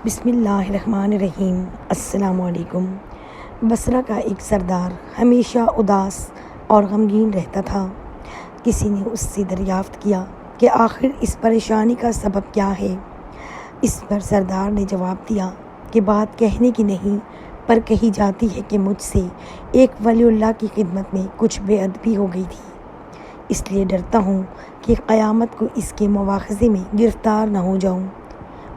بسم اللہ الرحمن الرحیم۔ السلام علیکم۔ بصرہ کا ایک سردار ہمیشہ اداس اور غمگین رہتا تھا۔ کسی نے اس سے دریافت کیا کہ آخر اس پریشانی کا سبب کیا ہے۔ اس پر سردار نے جواب دیا کہ بات کہنے کی نہیں پر کہی جاتی ہے کہ مجھ سے ایک ولی اللہ کی خدمت میں کچھ بے ادبی ہو گئی تھی، اس لیے ڈرتا ہوں کہ قیامت کو اس کے مواخذے میں گرفتار نہ ہو جاؤں۔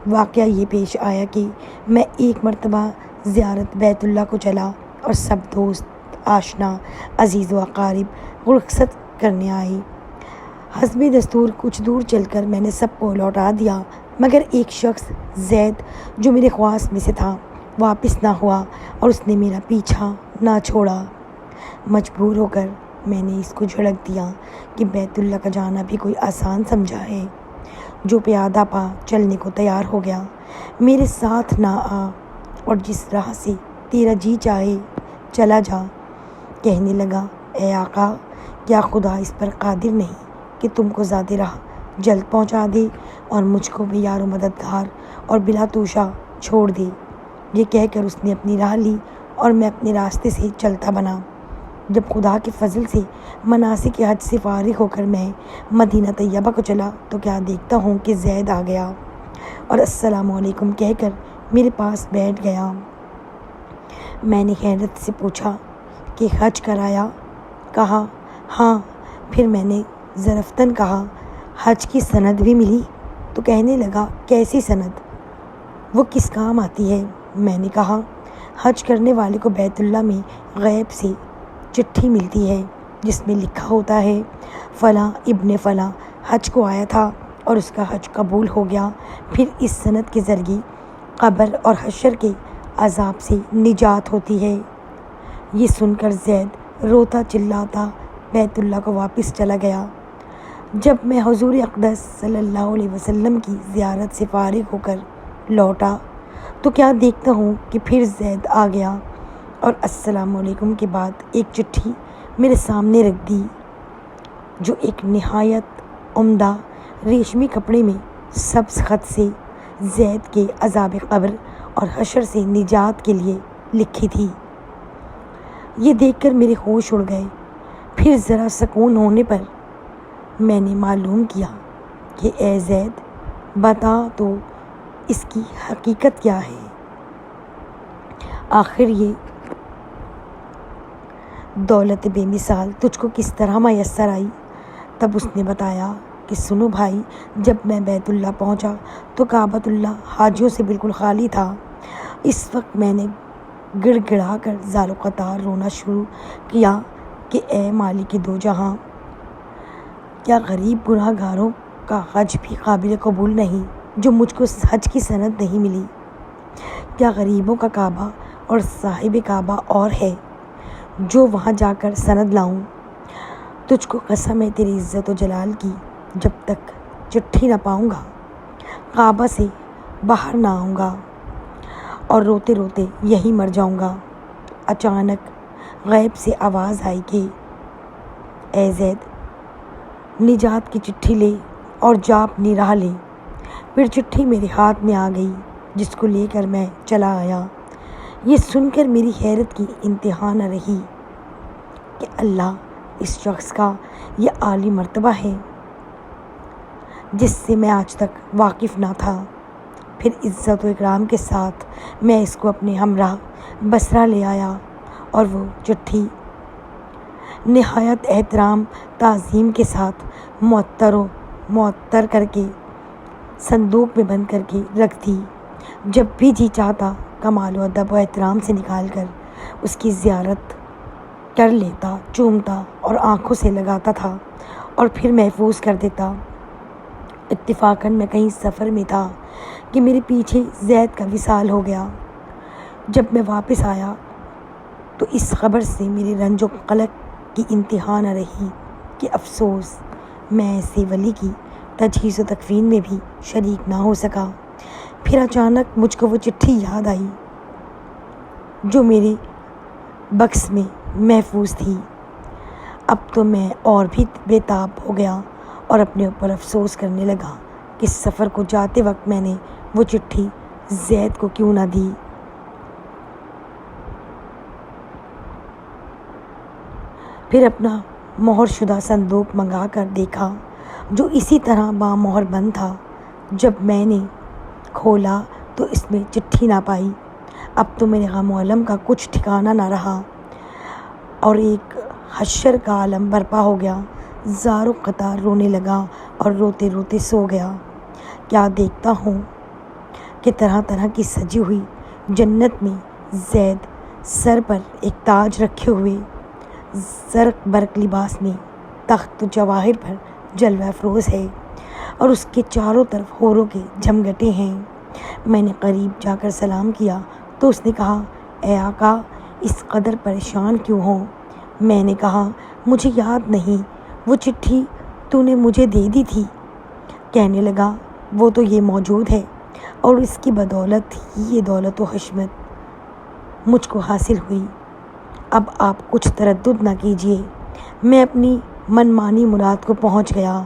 واقعہ یہ پیش آیا کہ میں ایک مرتبہ زیارت بیت اللہ کو چلا اور سب دوست آشنا عزیز و اقارب رخصت کرنے آئے۔ حسب دستور کچھ دور چل کر میں نے سب کو لوٹا دیا، مگر ایک شخص زید جو میرے خواص میں سے تھا واپس نہ ہوا اور اس نے میرا پیچھا نہ چھوڑا۔ مجبور ہو کر میں نے اس کو جھڑک دیا کہ بیت اللہ کا جانا بھی کوئی آسان سمجھا ہے۔ جو پیادہ پا چلنے کو تیار ہو گیا، میرے ساتھ نہ آ اور جس راہ سے تیرا جی چاہے چلا جا۔ کہنے لگا، اے آقا، کیا خدا اس پر قادر نہیں کہ تم کو ذات راہ جلد پہنچا دے اور مجھ کو بھی یار و مددگار اور بلا توشہ چھوڑ دے۔ یہ کہہ کر اس نے اپنی راہ لی اور میں اپنے راستے سے چلتا بنا۔ جب خدا کے فضل سے مناسک حج سے فارغ ہو کر میں مدینہ طیبہ کو چلا تو کیا دیکھتا ہوں کہ زید آ گیا اور السلام علیکم کہہ کر میرے پاس بیٹھ گیا۔ میں نے حیرت سے پوچھا کہ حج کرایا؟ کہا ہاں۔ پھر میں نے ظرفتاً کہا، حج کی سند بھی ملی؟ تو کہنے لگا، کیسی سند؟ وہ کس کام آتی ہے؟ میں نے کہا، حج کرنے والے کو بیت اللہ میں غیب سے چٹھی ملتی ہے جس میں لکھا ہوتا ہے فلاں ابن فلاں حج کو آیا تھا اور اس کا حج قبول ہو گیا۔ پھر اس سند کے ذریعے قبر اور حشر کے عذاب سے نجات ہوتی ہے۔ یہ سن کر زید روتا چلاتا بیت اللہ کو واپس چلا گیا۔ جب میں حضور اقدس صلی اللہ علیہ وسلم کی زیارت سے فارغ ہو کر لوٹا تو کیا دیکھتا ہوں کہ پھر زید آ گیا اور السلام علیکم کے بعد ایک چٹھی میرے سامنے رکھ دی جو ایک نہایت عمدہ ریشمی کپڑے میں سبز خط سے زید کے عذاب قبر اور حشر سے نجات کے لیے لکھی تھی۔ یہ دیکھ کر میرے ہوش اڑ گئے۔ پھر ذرا سکون ہونے پر میں نے معلوم کیا کہ اے زید، بتا تو اس کی حقیقت کیا ہے؟ آخر یہ دولت بے مثال تجھ کو کس طرح میسر آئی؟ تب اس نے بتایا کہ سنو بھائی، جب میں بیت اللہ پہنچا تو کعبۃ اللہ حاجیوں سے بالکل خالی تھا۔ اس وقت میں نے گڑ گڑا کر زار و قطار رونا شروع کیا کہ اے مالک دو جہاں، کیا غریب گناہ گاروں کا حج بھی قابل قبول نہیں جو مجھ کو حج کی سند نہیں ملی؟ کیا غریبوں کا کعبہ اور صاحب کعبہ اور ہے جو وہاں جا کر سند لاؤں؟ تجھ کو قسم ہے تیری عزت و جلال کی، جب تک چٹھی نہ پاؤں گا کعبہ سے باہر نہ آؤں گا اور روتے روتے یہیں مر جاؤں گا۔ اچانک غیب سے آواز آئی کہ اے زید، نجات کی چٹھی لے اور جا اپنی راہ لے۔ پھر چٹھی میرے ہاتھ میں آ گئی جس کو لے کر میں چلا آیا۔ یہ سن کر میری حیرت کی انتہا نہ رہی کہ اللہ اس شخص کا یہ عالی مرتبہ ہے جس سے میں آج تک واقف نہ تھا۔ پھر عزت و اکرام کے ساتھ میں اس کو اپنے ہمراہ بصرہ لے آیا اور وہ چٹھی نہایت احترام تعظیم کے ساتھ معطر کر کے صندوق میں بند کر کے رکھ دی۔ جب بھی جی چاہتا کمال و ادب و احترام سے نکال کر اس کی زیارت کر لیتا، چومتا اور آنکھوں سے لگاتا تھا اور پھر محفوظ کر دیتا۔ اتفاقاً میں کہیں سفر میں تھا کہ میرے پیچھے زید کا وصال ہو گیا۔ جب میں واپس آیا تو اس خبر سے میرے رنج و قلق کی انتہا نہ رہی کہ افسوس میں ایسے ولی کی تجہیز و تکفین میں بھی شریک نہ ہو سکا۔ پھر اچانک مجھ کو وہ چٹھی یاد آئی جو میرے بکس میں محفوظ تھی۔ اب تو میں اور بھی بے تاب ہو گیا اور اپنے اوپر افسوس کرنے لگا کہ سفر کو جاتے وقت میں نے وہ چٹھی زید کو کیوں نہ دی۔ پھر اپنا مہر شدہ صندوق منگا کر دیکھا جو اسی طرح بامہر بند تھا۔ جب میں نے کھولا تو اس میں چٹھی نہ پائی۔ اب تو میرے غم و الم کا کچھ ٹھکانہ نہ رہا اور ایک حشر کا عالم برپا ہو گیا۔ زار و قطار رونے لگا اور روتے روتے سو گیا۔ کیا دیکھتا ہوں کہ طرح طرح کی سجی ہوئی جنت میں زید سر پر ایک تاج رکھے ہوئے زرق برق لباس میں تخت و جواہر پر جلوہ افروز ہے اور اس کے چاروں طرف حوروں کے جھمگٹے ہیں۔ میں نے قریب جا کر سلام کیا تو اس نے کہا، اے آقا، اس قدر پریشان کیوں ہو؟ میں نے کہا، مجھے یاد نہیں، وہ چٹھی تو نے مجھے دے دی تھی۔ کہنے لگا، وہ تو یہ موجود ہے اور اس کی بدولت ہی یہ دولت و حشمت مجھ کو حاصل ہوئی۔ اب آپ کچھ تردد نہ کیجیے، میں اپنی من مانی مراد کو پہنچ گیا۔